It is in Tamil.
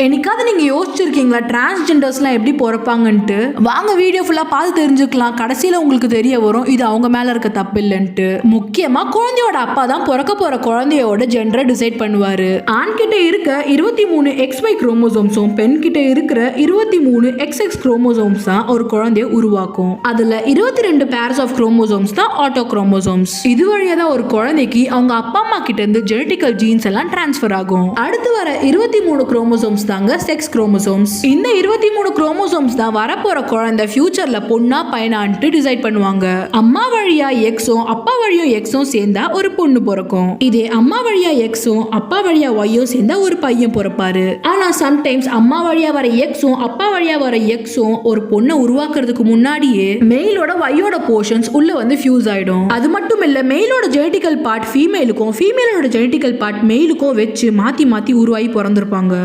என்னைக்காவது நீங்க யோசிச்சிருக்கீங்களா டிரான்ஸ்ஜெண்டர்ஸ்லாம் எப்படி பிறப்பாங்கன்ட்டு? வாங்க வீடியோ ஃபுல்லா பார்த்து தெரிஞ்சுக்கலாம். கடைசியில உங்களுக்கு தெரிய வரும் இது அவங்க மேல இருக்க தப்பு இல்லைன்ட்டு. முக்கியமா குழந்தையோட அப்பா தான் பிறக்க போற குழந்தையோட ஜெண்டரை டிசைட் பண்ணுவாரு. ஆண் கிட்ட இருக்க 23 XY குரோமோசோம்ஸும் பெண் கிட்ட இருக்கிற 23 XX குரோமோசோம்ஸ் தான் ஒரு குழந்தைய உருவாக்கும். அதுல 22 பேர்ஸ் ஆஃப் குரோமோசோம்ஸ் தான் ஆட்டோ குரோமோசோம்ஸ். இது வழியா தான் ஒரு குழந்தைக்கு அவங்க அப்பா அம்மா கிட்ட இருந்து ஜெனடிக்கல் ஜீன்ஸ் எல்லாம் டிரான்ஸ்ஃபர் ஆகும். அடுத்து வர 23 குரோமோசோம்ஸ் தாங்க செக்ஸ் குரோமோசோம்ஸ். இந்த 23 குரோமோசோம்ஸ் தான் வரப்போற குழந்தை ஃபியூச்சர்ல பொண்ணா பையனான்ட்டு டிசைட் பண்ணுவாங்க. அம்மா வழியா எக்ஸும் அப்பா வழியா எக்ஸும் சேர்ந்தா ஒரு பொண்ணு பிறக்கும். இதே அம்மா வழியா எக்ஸும் அப்பா வழியா ஒய்யும் சேர்ந்தா ஒரு பையன் பிறப்பாரு. ஆனா சம்டைம்ஸ் அம்மா வழியா வர எக்ஸும் அப்பா வழியா வர எக்ஸும் ஒரு பொண்ணை உருவாக்குறதுக்கு முன்னாடியே மெயிலோட ஒய்யோட போர்ஷன்ஸ் உள்ள வந்து ஃபியூஸ் ஆயிடும். அது மட்டும் இல்ல மெயிலோட ஜெனடிக்கல் பார்ட் ஃபீமேலுக்கும் ஃபீமேலோட ஜெனடிக்கல் பார்ட் மெயிலுக்கும் வச்சு மாத்தி மாத்தி உருவாகி பிறந்திருப்பாங்க.